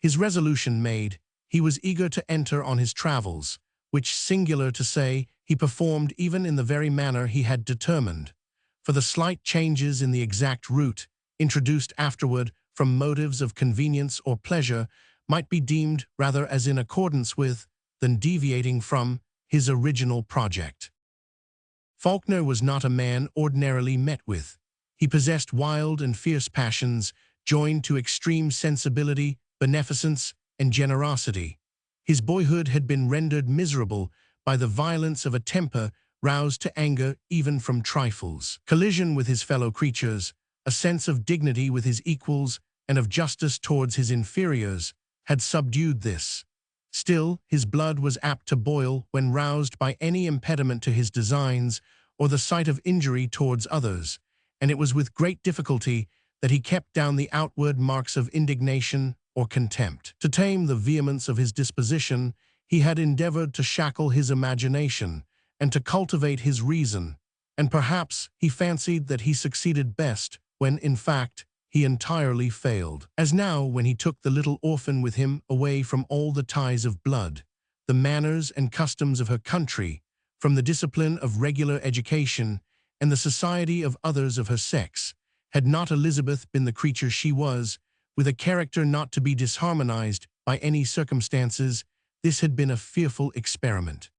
His resolution made, he was eager to enter on his travels, which, singular to say, he performed even in the very manner he had determined. For the slight changes in the exact route, introduced afterward from motives of convenience or pleasure, might be deemed rather as in accordance with, than deviating from, his original project. Falkner was not a man ordinarily met with. He possessed wild and fierce passions, joined to extreme sensibility, beneficence, and generosity. His boyhood had been rendered miserable by the violence of a temper roused to anger even from trifles. Collision with his fellow creatures, a sense of dignity with his equals, and of justice towards his inferiors, had subdued this. Still, his blood was apt to boil when roused by any impediment to his designs or the sight of injury towards others, and it was with great difficulty that he kept down the outward marks of indignation or contempt. To tame the vehemence of his disposition, he had endeavored to shackle his imagination and to cultivate his reason, and perhaps he fancied that he succeeded best when, in fact, he entirely failed. As now, when he took the little orphan with him away from all the ties of blood, the manners and customs of her country, from the discipline of regular education and the society of others of her sex, had not Elizabeth been the creature she was, with a character not to be disharmonized by any circumstances, this had been a fearful experiment.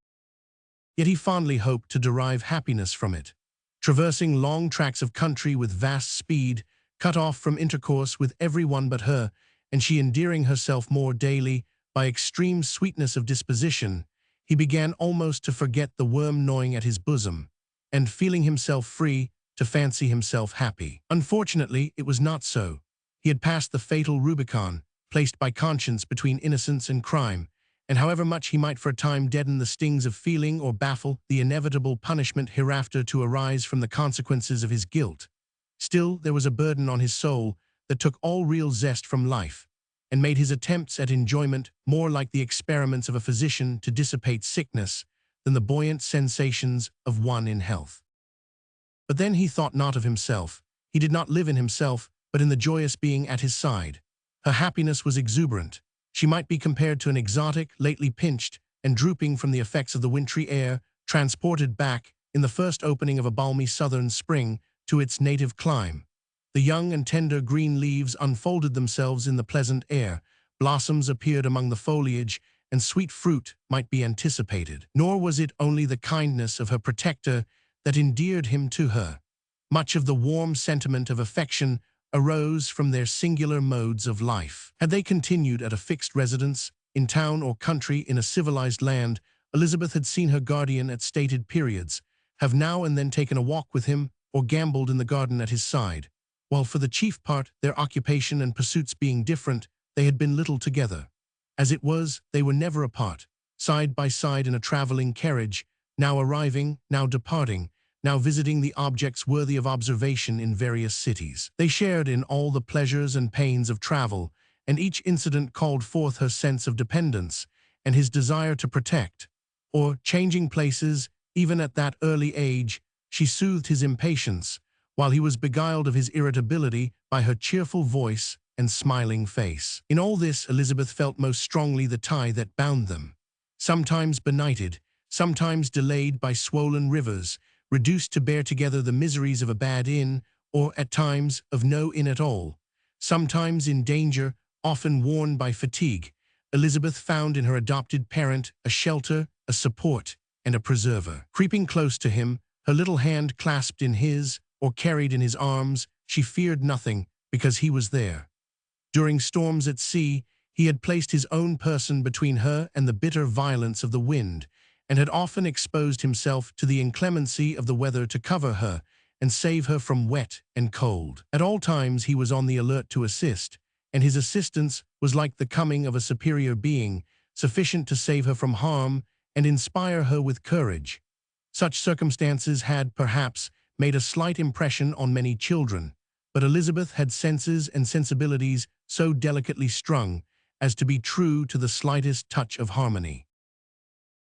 Yet he fondly hoped to derive happiness from it. Traversing long tracts of country with vast speed, cut off from intercourse with every one but her, and she endearing herself more daily by extreme sweetness of disposition, he began almost to forget the worm gnawing at his bosom, and feeling himself free, to fancy himself happy. Unfortunately, it was not so. He had passed the fatal Rubicon, placed by conscience between innocence and crime, and however much he might for a time deaden the stings of feeling or baffle the inevitable punishment hereafter to arise from the consequences of his guilt, still there was a burden on his soul that took all real zest from life, and made his attempts at enjoyment more like the experiments of a physician to dissipate sickness than the buoyant sensations of one in health. But then he thought not of himself. He did not live in himself, but in the joyous being at his side. Her happiness was exuberant. She might be compared to an exotic, lately pinched, and drooping from the effects of the wintry air, transported back, in the first opening of a balmy southern spring, to its native clime. The young and tender green leaves unfolded themselves in the pleasant air, blossoms appeared among the foliage, and sweet fruit might be anticipated. Nor was it only the kindness of her protector that endeared him to her. Much of the warm sentiment of affection arose from their singular modes of life. Had they continued at a fixed residence, in town or country in a civilized land, Elizabeth had seen her guardian at stated periods, have now and then taken a walk with him, or gambled in the garden at his side, while for the chief part, their occupation and pursuits being different, they had been little together. As it was, they were never apart, side by side in a traveling carriage, now arriving, now departing, now visiting the objects worthy of observation in various cities. They shared in all the pleasures and pains of travel, and each incident called forth her sense of dependence and his desire to protect, or, changing places, even at that early age, she soothed his impatience, while he was beguiled of his irritability by her cheerful voice and smiling face. In all this, Elizabeth felt most strongly the tie that bound them. Sometimes benighted, sometimes delayed by swollen rivers, reduced to bear together the miseries of a bad inn, or, at times, of no inn at all, sometimes in danger, often worn by fatigue, Elizabeth found in her adopted parent a shelter, a support, and a preserver. Creeping close to him, her little hand clasped in his, or carried in his arms, she feared nothing, because he was there. During storms at sea, he had placed his own person between her and the bitter violence of the wind, and had often exposed himself to the inclemency of the weather to cover her and save her from wet and cold. At all times he was on the alert to assist, and his assistance was like the coming of a superior being, sufficient to save her from harm and inspire her with courage. Such circumstances had, perhaps, made a slight impression on many children, but Elizabeth had senses and sensibilities so delicately strung as to be true to the slightest touch of harmony.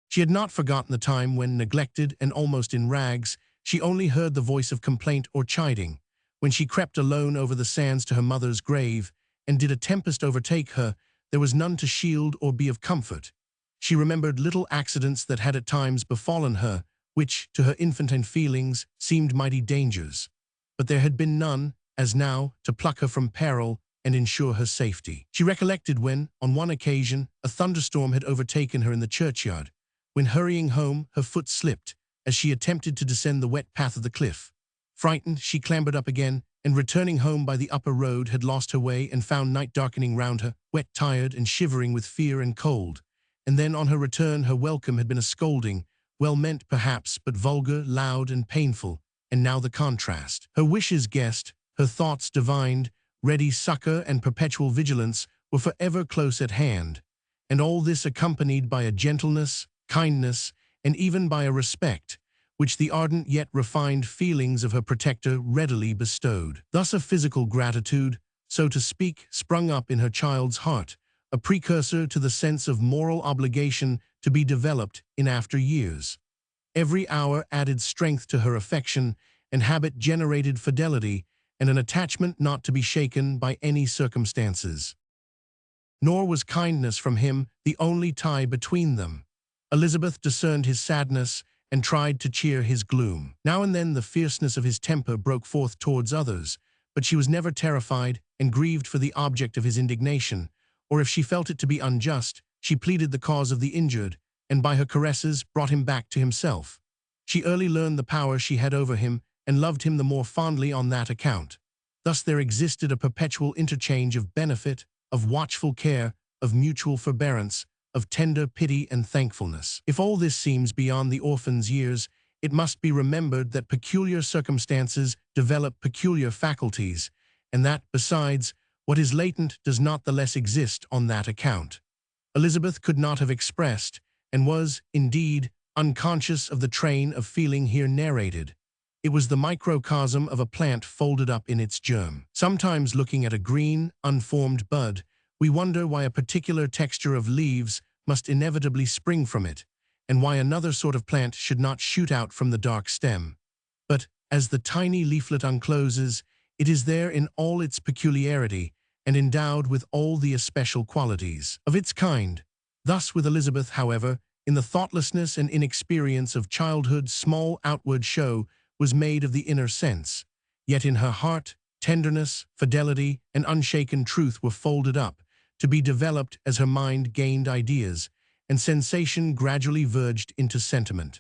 She had not forgotten the time when, neglected and almost in rags, she only heard the voice of complaint or chiding, when she crept alone over the sands to her mother's grave, and did a tempest overtake her, there was none to shield or be of comfort. She remembered little accidents that had at times befallen her, which, to her infantine feelings, seemed mighty dangers. But there had been none, as now, to pluck her from peril and ensure her safety. She recollected when, on one occasion, a thunderstorm had overtaken her in the churchyard. When hurrying home, her foot slipped, as she attempted to descend the wet path of the cliff. Frightened, she clambered up again, and returning home by the upper road had lost her way and found night darkening round her, wet, tired, and shivering with fear and cold. And then on her return her welcome had been a scolding, well-meant perhaps, but vulgar, loud, and painful, and now the contrast. Her wishes guessed, her thoughts divined, ready succor and perpetual vigilance were forever close at hand, and all this accompanied by a gentleness, kindness, and even by a respect, which the ardent yet refined feelings of her protector readily bestowed. Thus a physical gratitude, so to speak, sprung up in her child's heart, a precursor to the sense of moral obligation to be developed in after years. Every hour added strength to her affection, and habit generated fidelity, and an attachment not to be shaken by any circumstances. Nor was kindness from him the only tie between them. Elizabeth discerned his sadness and tried to cheer his gloom. Now and then the fierceness of his temper broke forth towards others, but she was never terrified and grieved for the object of his indignation, or if she felt it to be unjust, she pleaded the cause of the injured, and by her caresses brought him back to himself. She early learned the power she had over him, and loved him the more fondly on that account. Thus there existed a perpetual interchange of benefit, of watchful care, of mutual forbearance, of tender pity and thankfulness. If all this seems beyond the orphan's years, it must be remembered that peculiar circumstances develop peculiar faculties, and that, besides, what is latent does not the less exist on that account. Elizabeth could not have expressed, and was, indeed, unconscious of the train of feeling here narrated. It was the microcosm of a plant folded up in its germ. Sometimes looking at a green, unformed bud, we wonder why a particular texture of leaves must inevitably spring from it, and why another sort of plant should not shoot out from the dark stem. But, as the tiny leaflet uncloses, it is there in all its peculiarity, and endowed with all the especial qualities of its kind. Thus with Elizabeth, however, in the thoughtlessness and inexperience of childhood, small outward show was made of the inner sense, yet in her heart, tenderness, fidelity, and unshaken truth were folded up, to be developed as her mind gained ideas, and sensation gradually verged into sentiment.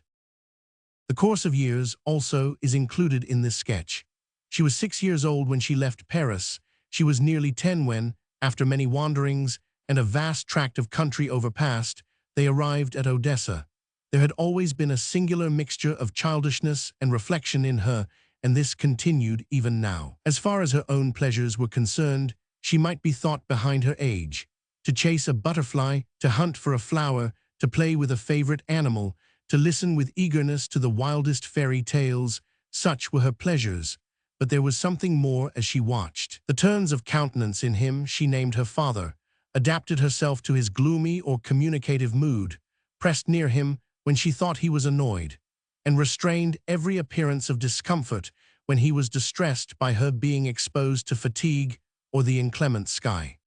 The course of years, also, is included in this sketch. She was 6 years old when she left Paris. She was nearly 10 when, after many wanderings and a vast tract of country overpassed, they arrived at Odessa. There had always been a singular mixture of childishness and reflection in her, and this continued even now. As far as her own pleasures were concerned, she might be thought behind her age. To chase a butterfly, to hunt for a flower, to play with a favorite animal, to listen with eagerness to the wildest fairy tales, such were her pleasures. But there was something more as she watched. The turns of countenance in him she named her father, adapted herself to his gloomy or communicative mood, pressed near him when she thought he was annoyed, and restrained every appearance of discomfort when he was distressed by her being exposed to fatigue or the inclement sky.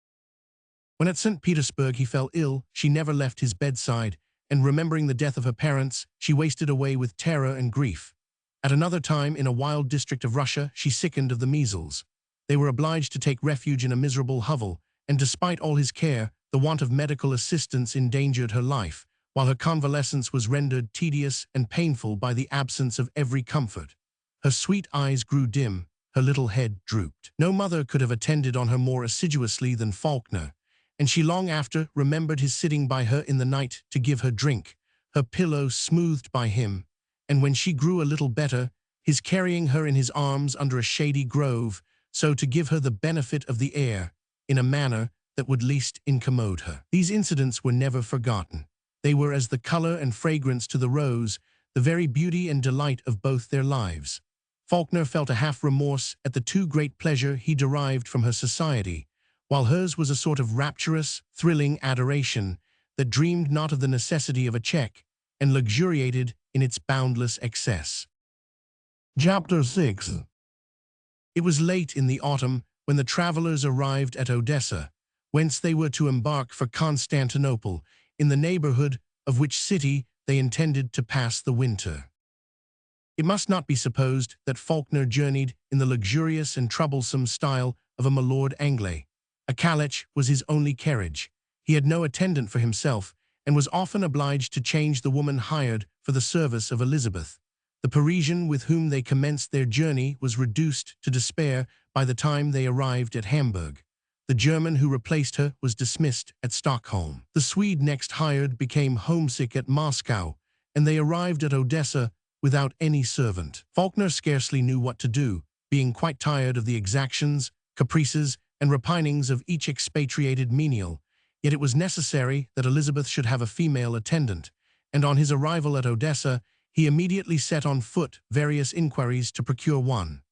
When at St. Petersburg he fell ill, she never left his bedside, and remembering the death of her parents, she wasted away with terror and grief. At another time, in a wild district of Russia, she sickened of the measles. They were obliged to take refuge in a miserable hovel, and despite all his care, the want of medical assistance endangered her life, while her convalescence was rendered tedious and painful by the absence of every comfort. Her sweet eyes grew dim, her little head drooped. No mother could have attended on her more assiduously than Falkner, and she long after remembered his sitting by her in the night to give her drink, her pillow smoothed by him, and when she grew a little better, his carrying her in his arms under a shady grove, so to give her the benefit of the air, in a manner that would least incommode her. These incidents were never forgotten. They were as the color and fragrance to the rose, the very beauty and delight of both their lives. Falkner felt a half remorse at the too great pleasure he derived from her society, while hers was a sort of rapturous, thrilling adoration that dreamed not of the necessity of a check and luxuriated in its boundless excess. Chapter 6. It was late in the autumn when the travelers arrived at Odessa, whence they were to embark for Constantinople, in the neighborhood of which city they intended to pass the winter. It must not be supposed that Falkner journeyed in the luxurious and troublesome style of a milord anglais. A calèche was his only carriage. He had no attendant for himself, and was often obliged to change the woman hired for the service of Elizabeth. The Parisian with whom they commenced their journey was reduced to despair by the time they arrived at Hamburg. The German who replaced her was dismissed at Stockholm. The Swede next hired became homesick at Moscow, and they arrived at Odessa without any servant. Falkner scarcely knew what to do, being quite tired of the exactions, caprices, and repinings of each expatriated menial. Yet it was necessary that Elizabeth should have a female attendant, and on his arrival at Odessa, he immediately set on foot various inquiries to procure one.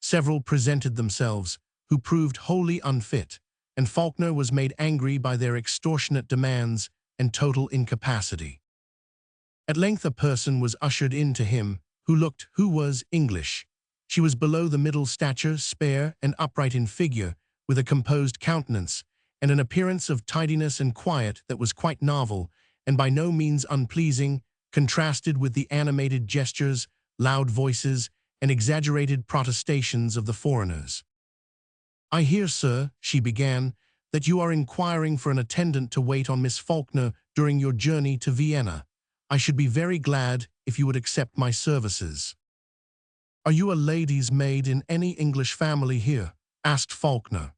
Several presented themselves, who proved wholly unfit, and Falkner was made angry by their extortionate demands and total incapacity. At length a person was ushered in to him, who was English. She was below the middle stature, spare and upright in figure, with a composed countenance, and an appearance of tidiness and quiet that was quite novel, and by no means unpleasing, contrasted with the animated gestures, loud voices, and exaggerated protestations of the foreigners. "I hear, sir," she began, "that you are inquiring for an attendant to wait on Miss Falkner during your journey to Vienna. I should be very glad if you would accept my services." "Are you a lady's maid in any English family here?" asked Falkner.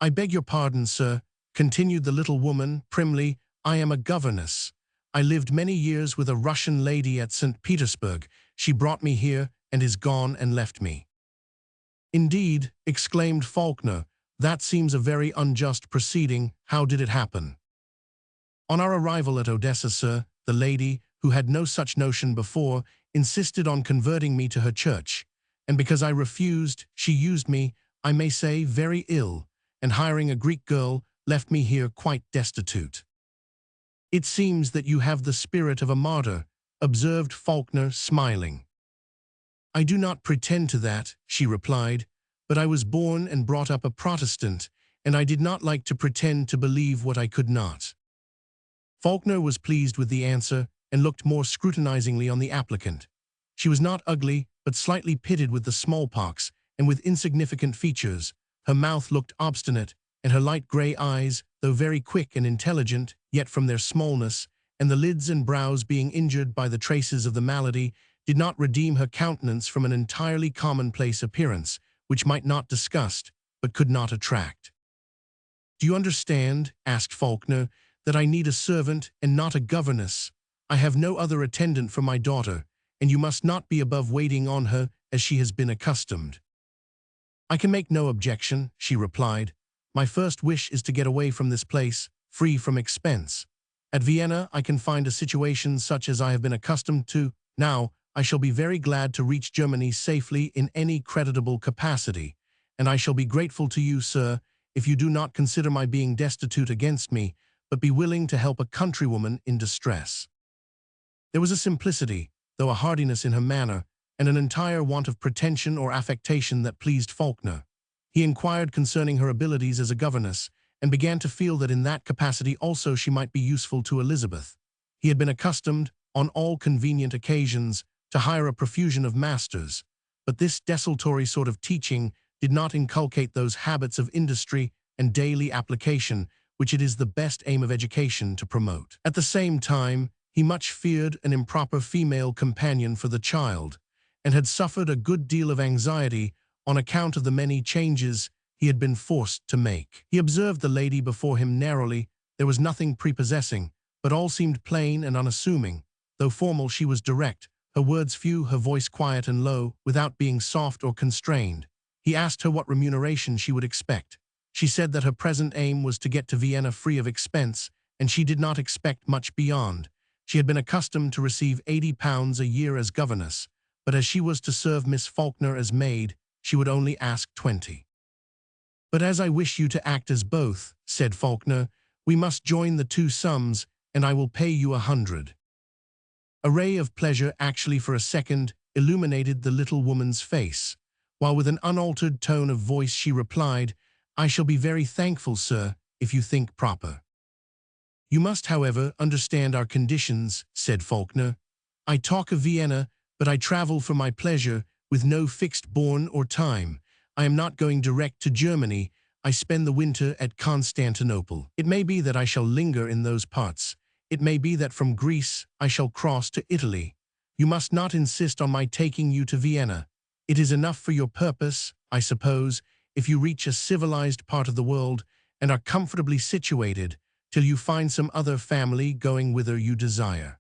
"I beg your pardon, sir," continued the little woman primly, "I am a governess. I lived many years with a Russian lady at St. Petersburg. She brought me here and is gone and left me." "Indeed," exclaimed Falkner, "that seems a very unjust proceeding. How did it happen?" "On our arrival at Odessa, sir, the lady, who had no such notion before, insisted on converting me to her church, and because I refused, she used me, I may say, very ill, and hiring a Greek girl, left me here quite destitute." "It seems that you have the spirit of a martyr," observed Falkner, smiling. "I do not pretend to that," she replied, "but I was born and brought up a Protestant, and I did not like to pretend to believe what I could not." Falkner was pleased with the answer, and looked more scrutinizingly on the applicant. She was not ugly, but slightly pitted with the smallpox, and with insignificant features. Her mouth looked obstinate, and her light gray eyes, though very quick and intelligent, yet from their smallness, and the lids and brows being injured by the traces of the malady, did not redeem her countenance from an entirely commonplace appearance, which might not disgust, but could not attract. "Do you understand," asked Falkner, "that I need a servant and not a governess? I have no other attendant for my daughter, and you must not be above waiting on her as she has been accustomed." "I can make no objection," she replied. "My first wish is to get away from this place, free from expense. At Vienna I can find a situation such as I have been accustomed to. Now, I shall be very glad to reach Germany safely in any creditable capacity, and I shall be grateful to you, sir, if you do not consider my being destitute against me, but be willing to help a countrywoman in distress." There was a simplicity, though a hardiness in her manner, and an entire want of pretension or affectation that pleased Falkner. He inquired concerning her abilities as a governess, and began to feel that in that capacity also she might be useful to Elizabeth. He had been accustomed, on all convenient occasions, to hire a profusion of masters, but this desultory sort of teaching did not inculcate those habits of industry and daily application which it is the best aim of education to promote. At the same time, he much feared an improper female companion for the child, and had suffered a good deal of anxiety on account of the many changes he had been forced to make. He observed the lady before him narrowly. There was nothing prepossessing, but all seemed plain and unassuming. Though formal, she was direct, her words few, her voice quiet and low, without being soft or constrained. He asked her what remuneration she would expect. She said that her present aim was to get to Vienna free of expense, and she did not expect much beyond. She had been accustomed to receive £80 a year as governess, but as she was to serve Miss Falkner as maid, she would only ask 20. "But as I wish you to act as both," said Falkner, "we must join the two sums, and I will pay you 100. A ray of pleasure actually for a second illuminated the little woman's face, while with an unaltered tone of voice she replied, "I shall be very thankful, sir, if you think proper. You must, however, understand our conditions, said Falkner. I talk of Vienna, but I travel for my pleasure, with no fixed bourne or time. I am not going direct to Germany. I spend the winter at Constantinople. It may be that I shall linger in those parts. It may be that from Greece I shall cross to Italy. You must not insist on my taking you to Vienna. It is enough for your purpose, I suppose, if you reach a civilized part of the world and are comfortably situated, till you find some other family going whither you desire.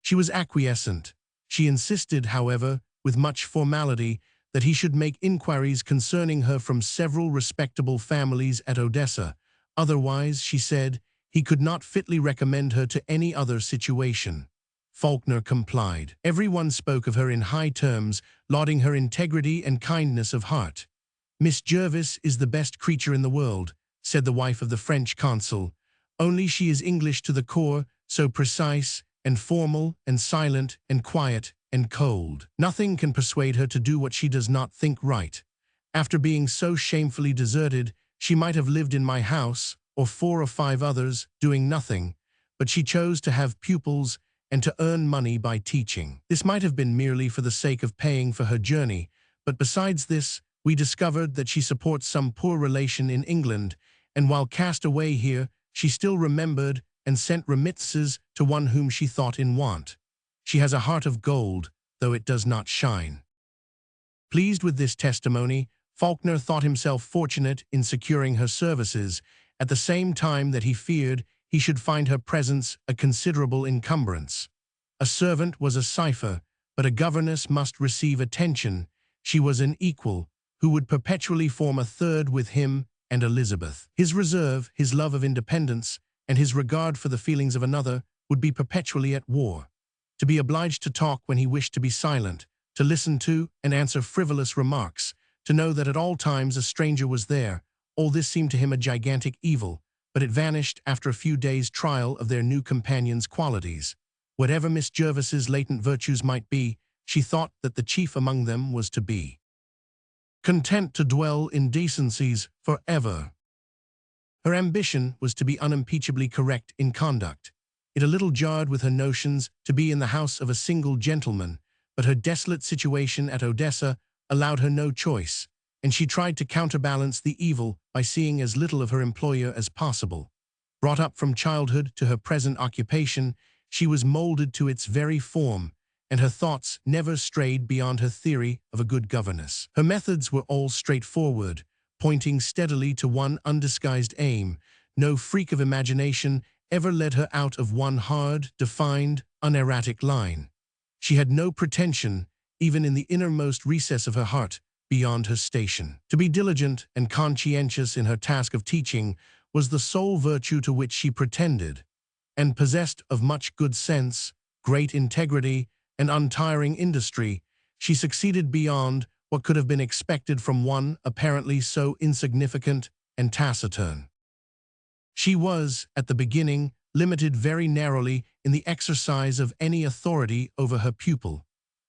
She was acquiescent. She insisted, however, with much formality, that he should make inquiries concerning her from several respectable families at Odessa. Otherwise, she said, he could not fitly recommend her to any other situation. Falkner complied. Everyone spoke of her in high terms, lauding her integrity and kindness of heart. Miss Jervis is the best creature in the world, said the wife of the French consul, only she is English to the core, so precise and formal and silent and quiet and cold. Nothing can persuade her to do what she does not think right. After being so shamefully deserted, she might have lived in my house, or 4 or 5 others, doing nothing, but she chose to have pupils and to earn money by teaching. This might have been merely for the sake of paying for her journey, but besides this, we discovered that she supports some poor relation in England, and while cast away here, she still remembered and sent remittances to one whom she thought in want. She has a heart of gold, though it does not shine. Pleased with this testimony, Falkner thought himself fortunate in securing her services, at the same time that he feared he should find her presence a considerable encumbrance. A servant was a cipher, but a governess must receive attention. She was an equal, who would perpetually form a third with him and Elizabeth. His reserve, his love of independence, and his regard for the feelings of another would be perpetually at war. To be obliged to talk when he wished to be silent, to listen to and answer frivolous remarks, to know that at all times a stranger was there, all this seemed to him a gigantic evil, but it vanished after a few days' trial of their new companion's qualities. Whatever Miss Jervis's latent virtues might be, she thought that the chief among them was to be content to dwell in decencies forever. Her ambition was to be unimpeachably correct in conduct. It a little jarred with her notions to be in the house of a single gentleman, but her desolate situation at Odessa allowed her no choice, and she tried to counterbalance the evil by seeing as little of her employer as possible. Brought up from childhood to her present occupation, she was molded to its very form, and her thoughts never strayed beyond her theory of a good governess. Her methods were all straightforward, pointing steadily to one undisguised aim. No freak of imagination ever led her out of one hard, defined, unerratic line. She had no pretension, even in the innermost recess of her heart, beyond her station. To be diligent and conscientious in her task of teaching was the sole virtue to which she pretended, and possessed of much good sense, great integrity, and untiring industry, she succeeded beyond what could have been expected from one apparently so insignificant and taciturn. She was, at the beginning, limited very narrowly in the exercise of any authority over her pupil.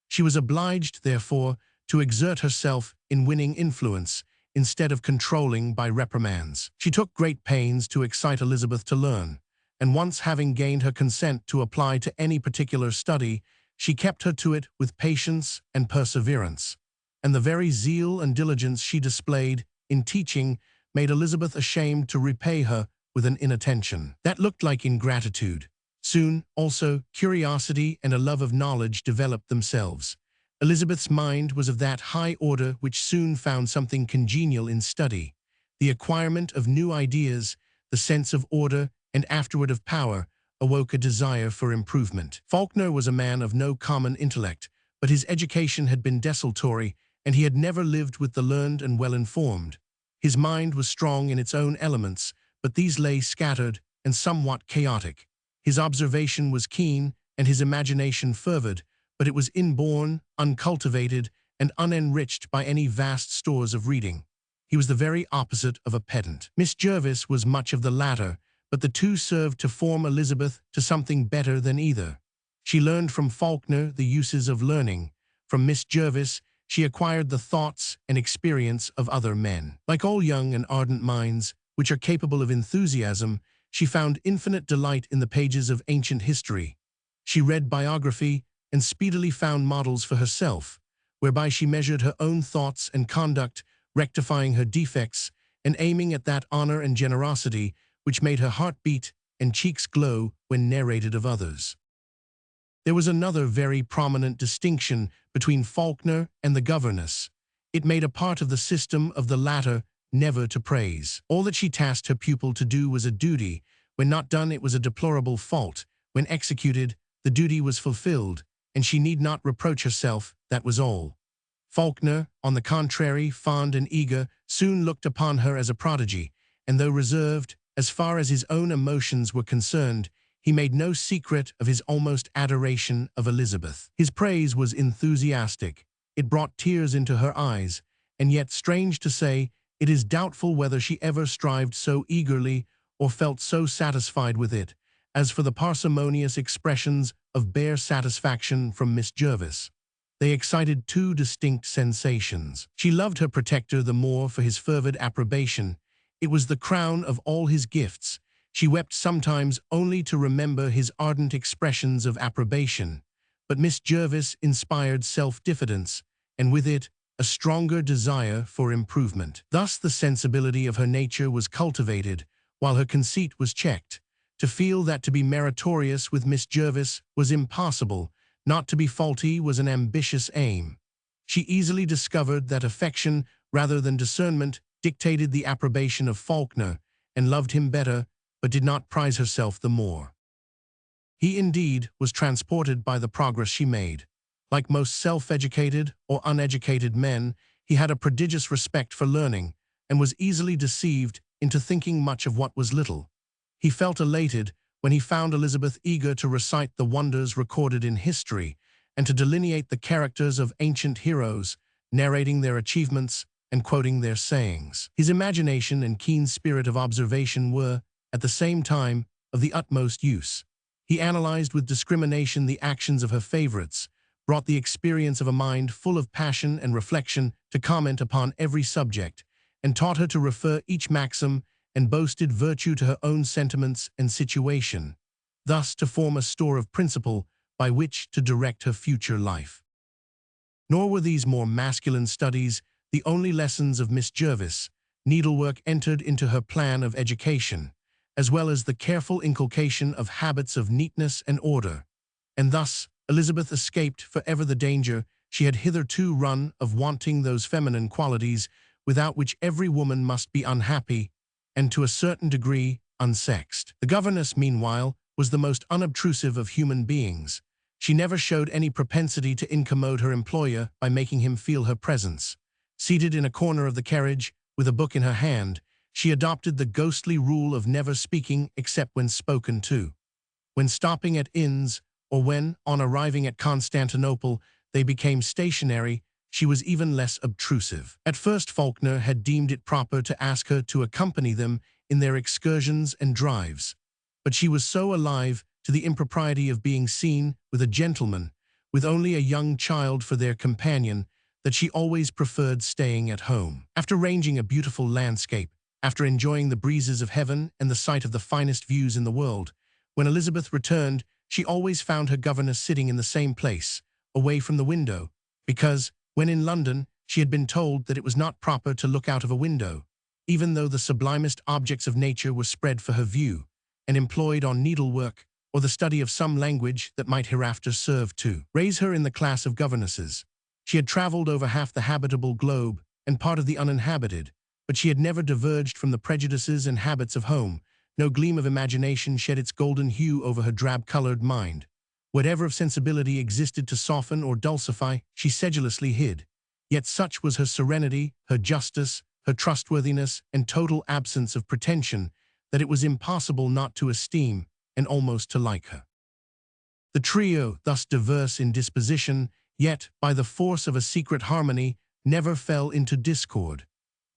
She was obliged, therefore, to exert herself in winning influence, instead of controlling by reprimands. She took great pains to excite Elizabeth to learn, and once having gained her consent to apply to any particular study, she kept her to it with patience and perseverance, and the very zeal and diligence she displayed in teaching made Elizabeth ashamed to repay her with an inattention. That looked like ingratitude. Soon, also, curiosity and a love of knowledge developed themselves. Elizabeth's mind was of that high order which soon found something congenial in study. The acquirement of new ideas, the sense of order, and afterward of power, awoke a desire for improvement. Falkner was a man of no common intellect, but his education had been desultory, and he had never lived with the learned and well-informed. His mind was strong in its own elements, but these lay scattered and somewhat chaotic. His observation was keen, and his imagination fervid, but it was inborn, uncultivated, and unenriched by any vast stores of reading. He was the very opposite of a pedant. Miss Jervis was much of the latter, but the two served to form Elizabeth to something better than either. She learned from Falkner the uses of learning. From Miss Jervis, she acquired the thoughts and experience of other men. Like all young and ardent minds, which are capable of enthusiasm, she found infinite delight in the pages of ancient history. She read biography and speedily found models for herself, whereby she measured her own thoughts and conduct, rectifying her defects, and aiming at that honor and generosity which made her heart beat and cheeks glow when narrated of others. There was another very prominent distinction between Falkner and the governess. It made a part of the system of the latter never to praise. All that she tasked her pupil to do was a duty. When not done, it was a deplorable fault. When executed, the duty was fulfilled, and she need not reproach herself, that was all. Falkner, on the contrary, fond and eager, soon looked upon her as a prodigy, and though reserved, as far as his own emotions were concerned, he made no secret of his almost adoration of Elizabeth. His praise was enthusiastic. It brought tears into her eyes, and yet, strange to say, it is doubtful whether she ever strived so eagerly or felt so satisfied with it, as for the parsimonious expressions of bare satisfaction from Miss Jervis. They excited two distinct sensations. She loved her protector the more for his fervid approbation. It was the crown of all his gifts. She wept sometimes only to remember his ardent expressions of approbation. But Miss Jervis inspired self-diffidence, and with it, a stronger desire for improvement. Thus the sensibility of her nature was cultivated, while her conceit was checked. To feel that to be meritorious with Miss Jervis was impossible, not to be faulty was an ambitious aim. She easily discovered that affection, rather than discernment, dictated the approbation of Falkner, and loved him better, but did not prize herself the more. He indeed was transported by the progress she made. Like most self-educated or uneducated men, he had a prodigious respect for learning, and was easily deceived into thinking much of what was little. He felt elated when he found Elizabeth eager to recite the wonders recorded in history, and to delineate the characters of ancient heroes, narrating their achievements and quoting their sayings. His imagination and keen spirit of observation were, at the same time, of the utmost use. He analyzed with discrimination the actions of her favorites, brought the experience of a mind full of passion and reflection to comment upon every subject, and taught her to refer each maxim and boasted virtue to her own sentiments and situation, thus to form a store of principle by which to direct her future life. Nor were these more masculine studies the only lessons of Miss Jervis. Needlework entered into her plan of education, as well as the careful inculcation of habits of neatness and order, and thus Elizabeth escaped forever the danger she had hitherto run of wanting those feminine qualities without which every woman must be unhappy, and to a certain degree unsexed. The governess, meanwhile, was the most unobtrusive of human beings. She never showed any propensity to incommode her employer by making him feel her presence. Seated in a corner of the carriage, with a book in her hand, she adopted the ghostly rule of never speaking except when spoken to. When stopping at inns, or when, on arriving at Constantinople, they became stationary, she was even less obtrusive. At first Falkner had deemed it proper to ask her to accompany them in their excursions and drives, but she was so alive to the impropriety of being seen with a gentleman, with only a young child for their companion, that she always preferred staying at home. After ranging a beautiful landscape, after enjoying the breezes of heaven and the sight of the finest views in the world, when Elizabeth returned, she always found her governess sitting in the same place, away from the window, because, when in London, she had been told that it was not proper to look out of a window, even though the sublimest objects of nature were spread for her view, and employed on needlework or the study of some language that might hereafter serve to raise her in the class of governesses. She had traveled over half the habitable globe and part of the uninhabited, but she had never diverged from the prejudices and habits of home. No gleam of imagination shed its golden hue over her drab-colored mind. Whatever of sensibility existed to soften or dulcify, she sedulously hid. Yet such was her serenity, her justice, her trustworthiness, and total absence of pretension, that it was impossible not to esteem and almost to like her. The trio, thus diverse in disposition, yet, by the force of a secret harmony, never fell into discord.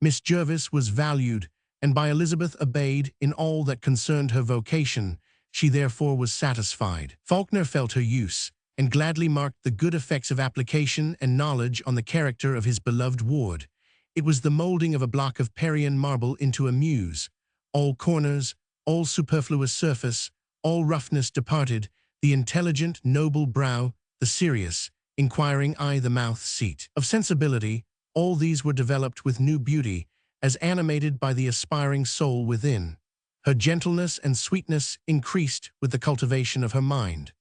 Miss Jervis was valued, and by Elizabeth obeyed in all that concerned her vocation. She therefore was satisfied. Falkner felt her use, and gladly marked the good effects of application and knowledge on the character of his beloved ward. It was the moulding of a block of Parian marble into a muse, all corners, all superfluous surface, all roughness departed, the intelligent, noble brow, the serious, inquiring eye, the mouth seat of sensibility, all these were developed with new beauty, as animated by the aspiring soul within. Her gentleness and sweetness increased with the cultivation of her mind.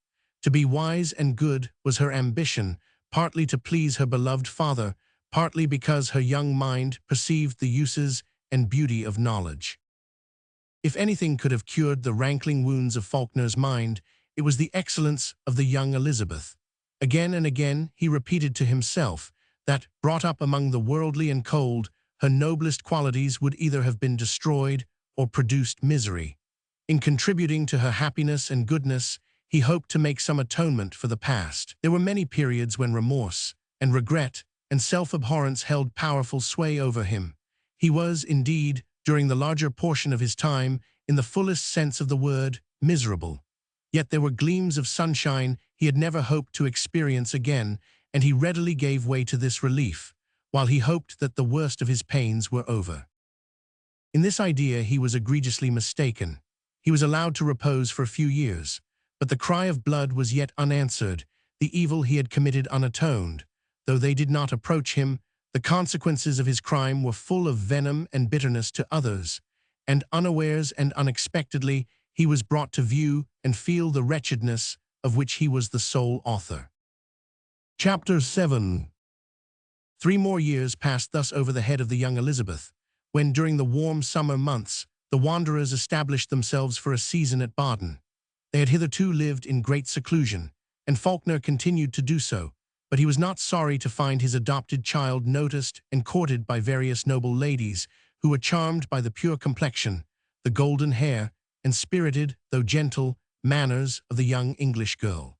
To be wise and good was her ambition, partly to please her beloved father, partly because her young mind perceived the uses and beauty of knowledge. If anything could have cured the rankling wounds of Falkner's mind, it was the excellence of the young Elizabeth. Again and again he repeated to himself that, brought up among the worldly and cold, her noblest qualities would either have been destroyed or produced misery. In contributing to her happiness and goodness, he hoped to make some atonement for the past. There were many periods when remorse and regret and self-abhorrence held powerful sway over him. He was, indeed, during the larger portion of his time, in the fullest sense of the word, miserable. Yet there were gleams of sunshine he had never hoped to experience again, and he readily gave way to this relief, while he hoped that the worst of his pains were over. In this idea he was egregiously mistaken. He was allowed to repose for a few years, but the cry of blood was yet unanswered, the evil he had committed unatoned. Though they did not approach him, the consequences of his crime were full of venom and bitterness to others, and unawares and unexpectedly he was brought to view and feel the wretchedness of which he was the sole author. Chapter 7. 3 more years passed thus over the head of the young Elizabeth, when during the warm summer months the wanderers established themselves for a season at Baden. They had hitherto lived in great seclusion, and Falkner continued to do so, but he was not sorry to find his adopted child noticed and courted by various noble ladies who were charmed by the pure complexion, the golden hair, and spirited, though gentle, manners of the young English girl.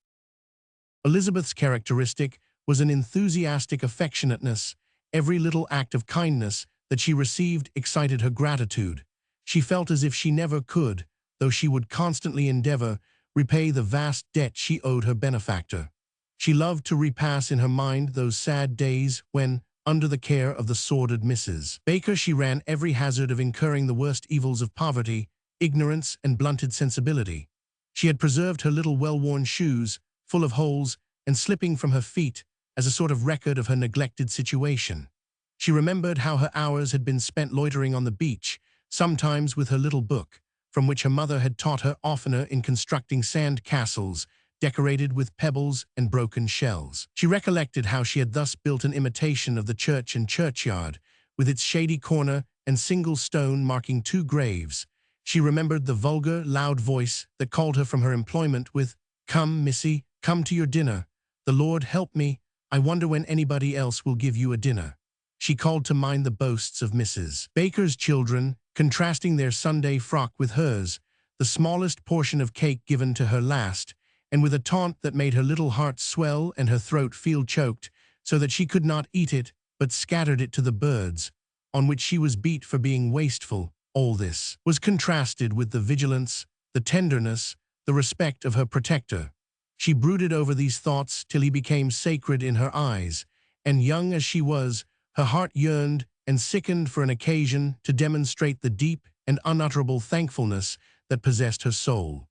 Elizabeth's characteristic was an enthusiastic affectionateness. Every little act of kindness that she received excited her gratitude. She felt as if she never could, though she would constantly endeavor, repay the vast debt she owed her benefactor. She loved to repass in her mind those sad days when, under the care of the sordid Mrs. Baker, she ran every hazard of incurring the worst evils of poverty, ignorance, and blunted sensibility. She had preserved her little well-worn shoes, full of holes, and slipping from her feet, as a sort of record of her neglected situation. She remembered how her hours had been spent loitering on the beach, sometimes with her little book, from which her mother had taught her oftener in constructing sand castles, decorated with pebbles and broken shells. She recollected how she had thus built an imitation of the church and churchyard, with its shady corner and single stone marking 2 graves. She remembered the vulgar, loud voice that called her from her employment with, "Come, missy, come to your dinner. The Lord help me, I wonder when anybody else will give you a dinner." She called to mind the boasts of Mrs. Baker's children, contrasting their Sunday frock with hers, the smallest portion of cake given to her last, and with a taunt that made her little heart swell and her throat feel choked, so that she could not eat it, but scattered it to the birds, on which she was beat for being wasteful. All this was contrasted with the vigilance, the tenderness, the respect of her protector. She brooded over these thoughts till he became sacred in her eyes, and young as she was, her heart yearned and sickened for an occasion to demonstrate the deep and unutterable thankfulness that possessed her soul.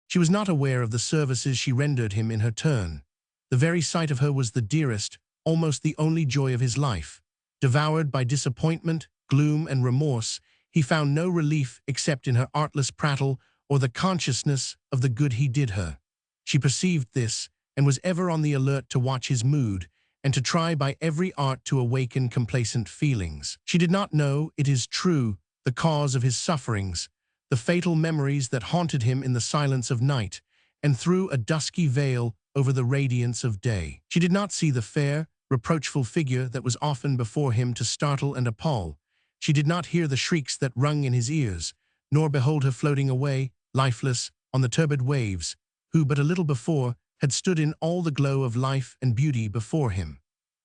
She was not aware of the services she rendered him in her turn. The very sight of her was the dearest, almost the only joy of his life. Devoured by disappointment, gloom, and remorse, he found no relief except in her artless prattle or the consciousness of the good he did her. She perceived this, and was ever on the alert to watch his mood, and to try by every art to awaken complacent feelings. She did not know, it is true, the cause of his sufferings, the fatal memories that haunted him in the silence of night, and threw a dusky veil over the radiance of day. She did not see the fair, reproachful figure that was often before him to startle and appall. She did not hear the shrieks that rung in his ears, nor behold her floating away, lifeless, on the turbid waves, who but a little before had stood in all the glow of life and beauty before him.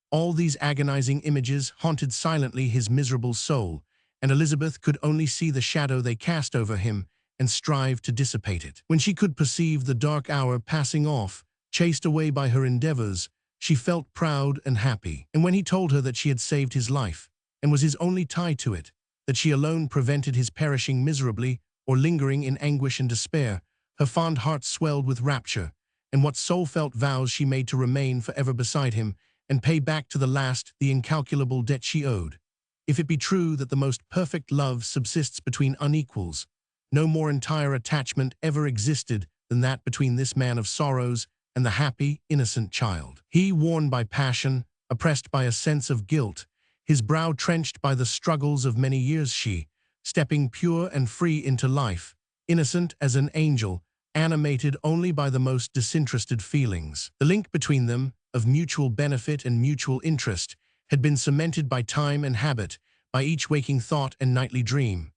All these agonizing images haunted silently his miserable soul, and Elizabeth could only see the shadow they cast over him and strive to dissipate it. When she could perceive the dark hour passing off, chased away by her endeavors, she felt proud and happy. And when he told her that she had saved his life, and was his only tie to it, that she alone prevented his perishing miserably or lingering in anguish and despair, her fond heart swelled with rapture, and what soul-felt vows she made to remain forever beside him and pay back to the last the incalculable debt she owed. If it be true that the most perfect love subsists between unequals, no more entire attachment ever existed than that between this man of sorrows and the happy, innocent child. He, worn by passion, oppressed by a sense of guilt, his brow trenched by the struggles of many years, she, stepping pure and free into life, innocent as an angel, animated only by the most disinterested feelings. The link between them, of mutual benefit and mutual interest, had been cemented by time and habit, by each waking thought and nightly dream.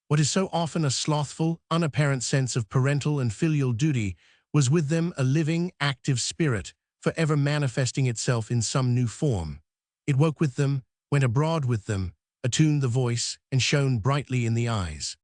What is so often a slothful, unapparent sense of parental and filial duty was with them a living, active spirit, forever manifesting itself in some new form. It woke with them, went abroad with them, attuned the voice, and shone brightly in the eyes.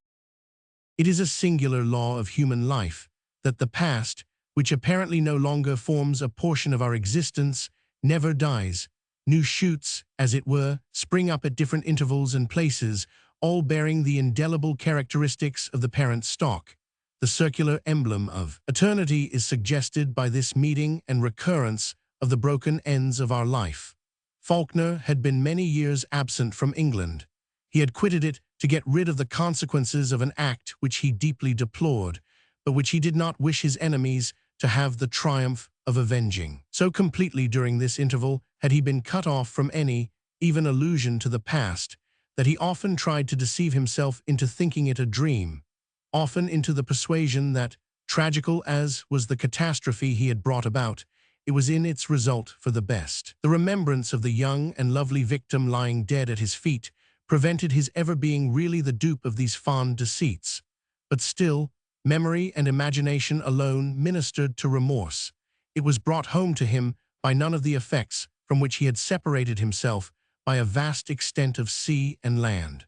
It is a singular law of human life that the past, which apparently no longer forms a portion of our existence, never dies. New shoots, as it were, spring up at different intervals and places, all bearing the indelible characteristics of the parent stock. The circular emblem of eternity is suggested by this meeting and recurrence of the broken ends of our life. Falkner had been many years absent from England. He had quitted it to get rid of the consequences of an act which he deeply deplored, but which he did not wish his enemies to have the triumph of avenging. So completely during this interval had he been cut off from any, even allusion to the past, that he often tried to deceive himself into thinking it a dream, often into the persuasion that, tragical as was the catastrophe he had brought about, it was in its result for the best. The remembrance of the young and lovely victim lying dead at his feet prevented his ever being really the dupe of these fond deceits. But still, memory and imagination alone ministered to remorse. It was brought home to him by none of the effects from which he had separated himself by a vast extent of sea and land.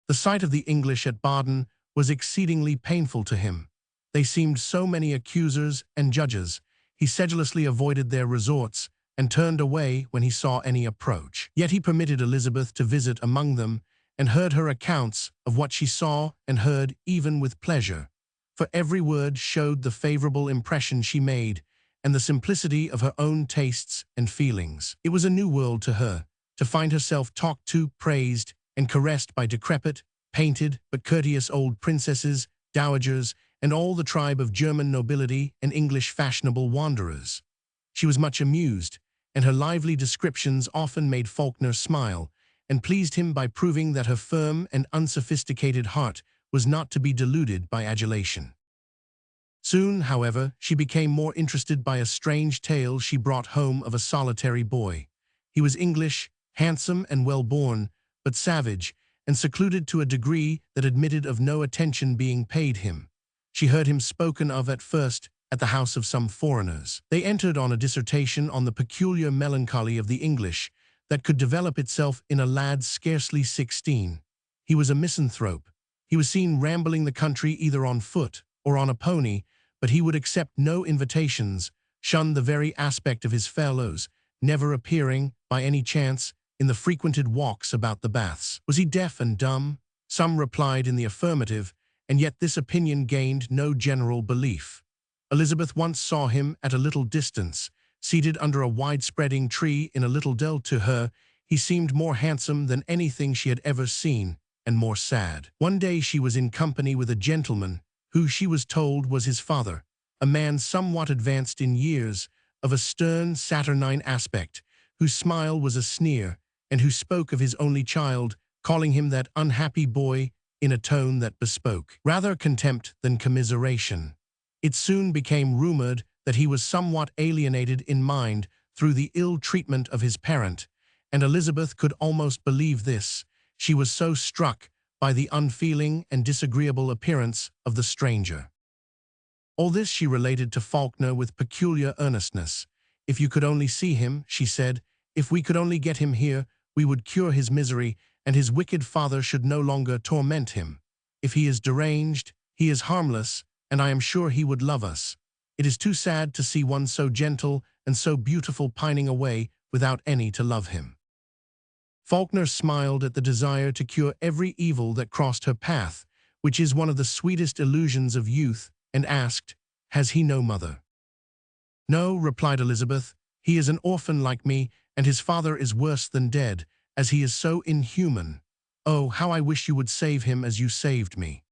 The sight of the English at Baden was exceedingly painful to him. They seemed so many accusers and judges. He sedulously avoided their resorts and turned away when he saw any approach. Yet he permitted Elizabeth to visit among them and heard her accounts of what she saw and heard even with pleasure, for every word showed the favorable impression she made and the simplicity of her own tastes and feelings. It was a new world to her, to find herself talked to, praised, and caressed by decrepit, painted, but courteous old princesses, dowagers, and all the tribe of German nobility and English fashionable wanderers. She was much amused, and her lively descriptions often made Falkner smile, and pleased him by proving that her firm and unsophisticated heart was not to be deluded by adulation. Soon, however, she became more interested by a strange tale she brought home of a solitary boy. He was English, handsome and well-born, but savage, and secluded to a degree that admitted of no attention being paid him. She heard him spoken of at first at the house of some foreigners. They entered on a dissertation on the peculiar melancholy of the English that could develop itself in a lad scarcely 16. He was a misanthrope. He was seen rambling the country either on foot or on a pony, but he would accept no invitations, shunned the very aspect of his fellows, never appearing, by any chance, in the frequented walks about the baths. Was he deaf and dumb? Some replied in the affirmative, and yet this opinion gained no general belief. Elizabeth once saw him at a little distance, seated under a wide-spreading tree in a little dell. To her, he seemed more handsome than anything she had ever seen, and more sad. One day she was in company with a gentleman, who she was told was his father, a man somewhat advanced in years, of a stern, saturnine aspect, whose smile was a sneer, and who spoke of his only child, calling him that unhappy boy, in a tone that bespoke rather contempt than commiseration. It soon became rumored that he was somewhat alienated in mind through the ill treatment of his parent, and Elizabeth could almost believe this. She was so struck by the unfeeling and disagreeable appearance of the stranger. All this she related to Falkner with peculiar earnestness. "If you could only see him," she said, "if we could only get him here, we would cure his misery, and his wicked father should no longer torment him. If he is deranged, he is harmless, and I am sure he would love us. It is too sad to see one so gentle and so beautiful pining away without any to love him." Falkner smiled at the desire to cure every evil that crossed her path, which is one of the sweetest illusions of youth, and asked, "Has he no mother?" "No," replied Elizabeth. "He is an orphan like me, and his father is worse than dead, as he is so inhuman. Oh, how I wish you would save him as you saved me."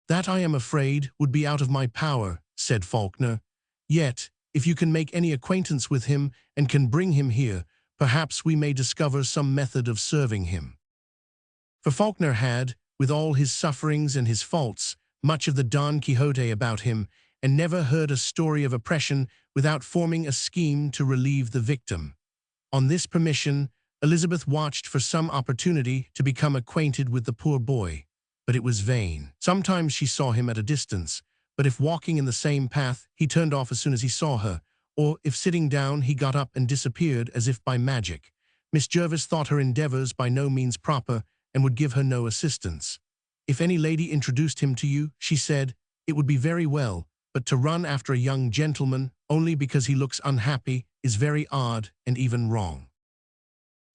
"That, I am afraid, would be out of my power," said Falkner. "Yet, if you can make any acquaintance with him and can bring him here, perhaps we may discover some method of serving him." For Falkner had, with all his sufferings and his faults, much of the Don Quixote about him, and never heard a story of oppression without forming a scheme to relieve the victim. On this permission, Elizabeth watched for some opportunity to become acquainted with the poor boy, but it was vain. Sometimes she saw him at a distance, but if walking in the same path, he turned off as soon as he saw her, or if sitting down, he got up and disappeared as if by magic. Miss Jervis thought her endeavours by no means proper, and would give her no assistance. "If any lady introduced him to you," she said, "it would be very well, but to run after a young gentleman only because he looks unhappy is very odd and even wrong."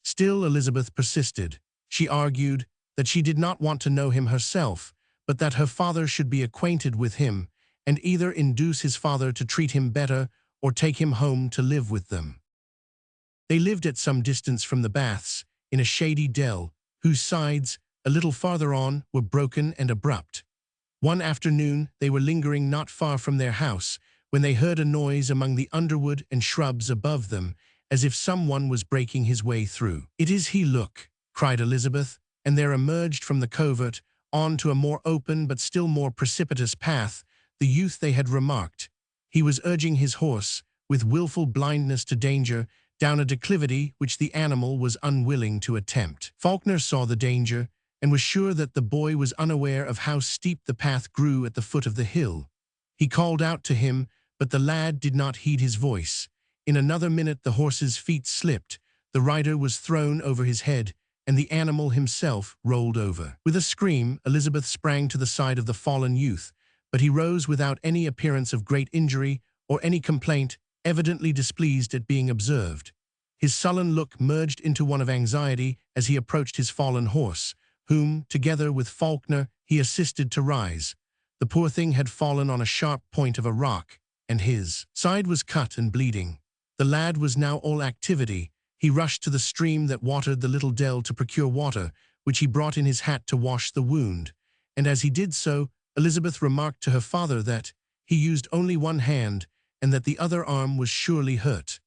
Still Elizabeth persisted. She argued that she did not want to know him herself, but that her father should be acquainted with him, and either induce his father to treat him better or take him home to live with them. They lived at some distance from the baths, in a shady dell, whose sides, a little farther on, were broken and abrupt. One afternoon they were lingering not far from their house, when they heard a noise among the underwood and shrubs above them, as if someone was breaking his way through. "It is he, look," cried Elizabeth, and there emerged from the covert, on to a more open but still more precipitous path, the youth they had remarked. He was urging his horse, with wilful blindness to danger, down a declivity which the animal was unwilling to attempt. Falkner saw the danger, and was sure that the boy was unaware of how steep the path grew at the foot of the hill. He called out to him, but the lad did not heed his voice. In another minute the horse's feet slipped, the rider was thrown over his head, and the animal himself rolled over. With a scream, Elizabeth sprang to the side of the fallen youth, but he rose without any appearance of great injury or any complaint, evidently displeased at being observed. His sullen look merged into one of anxiety as he approached his fallen horse, whom, together with Falkner, he assisted to rise. The poor thing had fallen on a sharp point of a rock, and his side was cut and bleeding. The lad was now all activity. He rushed to the stream that watered the little dell to procure water, which he brought in his hat to wash the wound, and as he did so, Elizabeth remarked to her father that he used only one hand, and that the other arm was surely hurt.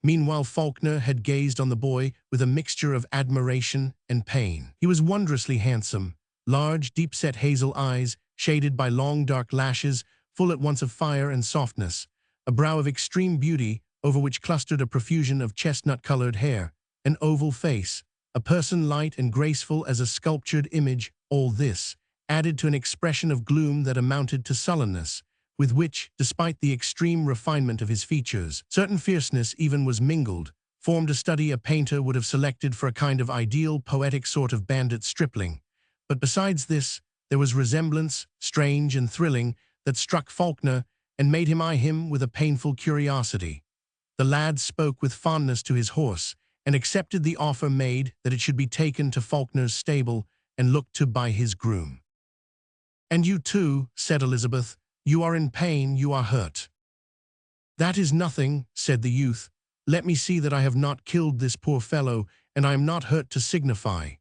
Meanwhile Falkner had gazed on the boy with a mixture of admiration and pain. He was wondrously handsome, large, deep-set hazel eyes, shaded by long dark lashes, full at once of fire and softness, a brow of extreme beauty, over which clustered a profusion of chestnut-colored hair, an oval face, a person light and graceful as a sculptured image. All this, added to an expression of gloom that amounted to sullenness, with which, despite the extreme refinement of his features, certain fierceness even was mingled, formed a study a painter would have selected for a kind of ideal poetic sort of bandit stripling. But besides this, there was resemblance, strange and thrilling, that struck Falkner and made him eye him with a painful curiosity. The lad spoke with fondness to his horse, and accepted the offer made that it should be taken to Falkner's stable and looked to by his groom. "And you too," said Elizabeth, "you are in pain, you are hurt." "That is nothing," said the youth. "Let me see that I have not killed this poor fellow, and I am not hurt to signify."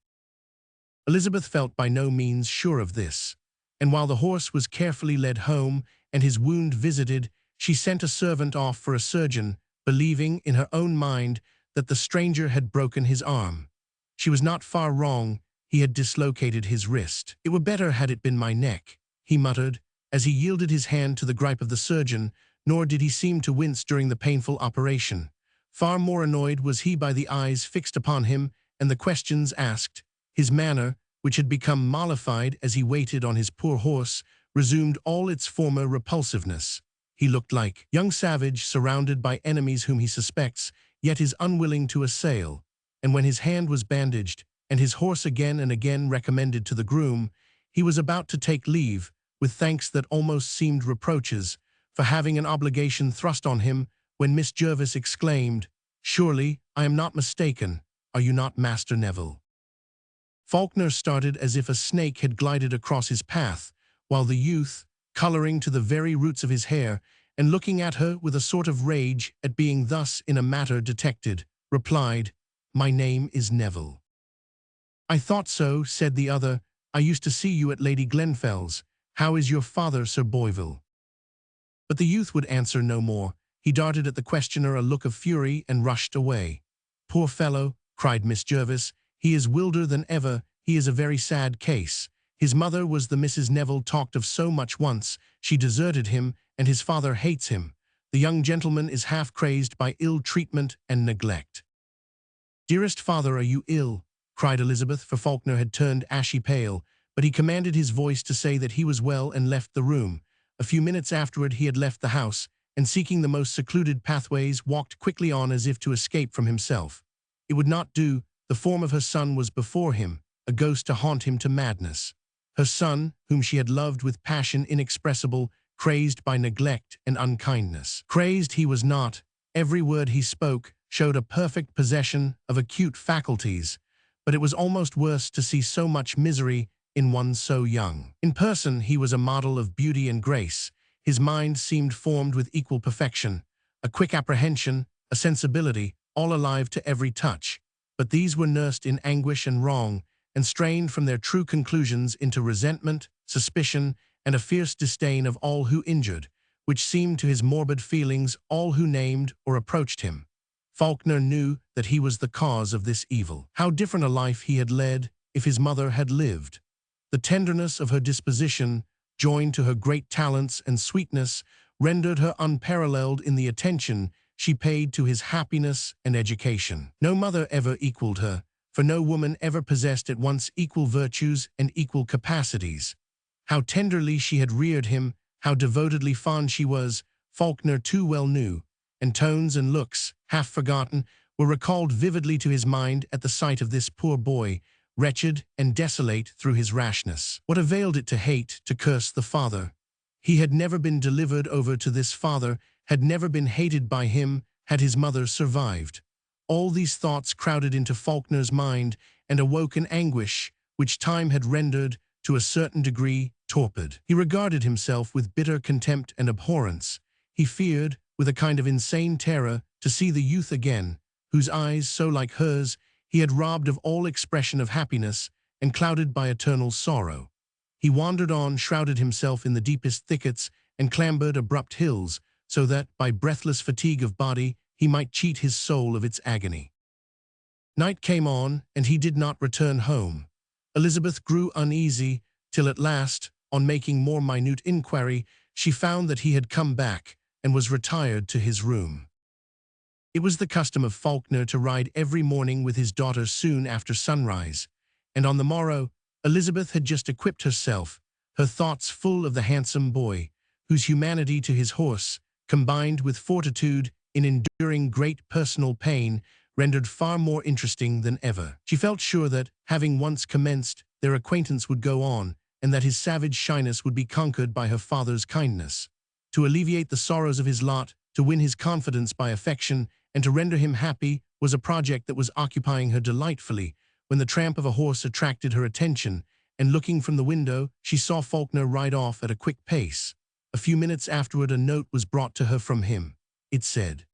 Elizabeth felt by no means sure of this, and while the horse was carefully led home and his wound visited, she sent a servant off for a surgeon, believing in her own mind that the stranger had broken his arm. She was not far wrong. He had dislocated his wrist. "It were better had it been my neck," he muttered, as he yielded his hand to the gripe of the surgeon, nor did he seem to wince during the painful operation. Far more annoyed was he by the eyes fixed upon him and the questions asked. His manner, which had become mollified as he waited on his poor horse, resumed all its former repulsiveness. He looked like young savage surrounded by enemies whom he suspects, yet is unwilling to assail. And when his hand was bandaged, and his horse again and again recommended to the groom, he was about to take leave, with thanks that almost seemed reproaches, for having an obligation thrust on him, when Miss Jervis exclaimed, "Surely, I am not mistaken. are you not, Master Neville?" Falkner started as if a snake had glided across his path, while the youth, coloring to the very roots of his hair, and looking at her with a sort of rage at being thus in a matter detected, replied, "My name is Neville." "I thought so," said the other. "I used to see you at Lady Glenfell's. How is your father, Sir Boyville?" But the youth would answer no more. He darted at the questioner a look of fury and rushed away. "Poor fellow," cried Miss Jervis, "he is wilder than ever. He is a very sad case. His mother was the Mrs. Neville talked of so much once. She deserted him, and his father hates him. The young gentleman is half crazed by ill treatment and neglect." "Dearest father, are you ill?" cried Elizabeth, for Falkner had turned ashy pale, but he commanded his voice to say that he was well and left the room. A few minutes afterward he had left the house, and seeking the most secluded pathways, walked quickly on as if to escape from himself. It would not do. The form of her son was before him, a ghost to haunt him to madness. Her son, whom she had loved with passion inexpressible, crazed by neglect and unkindness. Crazed he was not. Every word he spoke showed a perfect possession of acute faculties, but it was almost worse to see so much misery in one so young. In person he was a model of beauty and grace. His mind seemed formed with equal perfection, a quick apprehension, a sensibility, all alive to every touch. But these were nursed in anguish and wrong, and strained from their true conclusions into resentment, suspicion, and a fierce disdain of all who injured, which seemed to his morbid feelings all who named or approached him. Falkner knew that he was the cause of this evil. How different a life he had led if his mother had lived. The tenderness of her disposition, joined to her great talents and sweetness, rendered her unparalleled in the attention she paid to his happiness and education. No mother ever equaled her, for no woman ever possessed at once equal virtues and equal capacities. How tenderly she had reared him, how devotedly fond she was, Falkner too well knew, and tones and looks, half forgotten, were recalled vividly to his mind at the sight of this poor boy, wretched and desolate through his rashness. What availed it to hate, to curse the father? He had never been delivered over to this father, had never been hated by him, had his mother survived. All these thoughts crowded into Falkner's mind and awoke an anguish which time had rendered, to a certain degree, torpid. He regarded himself with bitter contempt and abhorrence. He feared, with a kind of insane terror, to see the youth again, whose eyes, so like hers, he had robbed of all expression of happiness and clouded by eternal sorrow. He wandered on, shrouded himself in the deepest thickets, and clambered abrupt hills, so that, by breathless fatigue of body, he might cheat his soul of its agony. Night came on, and he did not return home. Elizabeth grew uneasy, till at last, on making more minute inquiry, she found that he had come back, and was retired to his room. It was the custom of Falkner to ride every morning with his daughter soon after sunrise, and on the morrow, Elizabeth had just equipped herself, her thoughts full of the handsome boy, whose humanity to his horse, combined with fortitude in enduring great personal pain, rendered far more interesting than ever. She felt sure that, having once commenced, their acquaintance would go on, and that his savage shyness would be conquered by her father's kindness. To alleviate the sorrows of his lot, to win his confidence by affection, and to render him happy was a project that was occupying her delightfully, when the tramp of a horse attracted her attention, and looking from the window, she saw Falkner ride off at a quick pace. A few minutes afterward a note was brought to her from him. It said,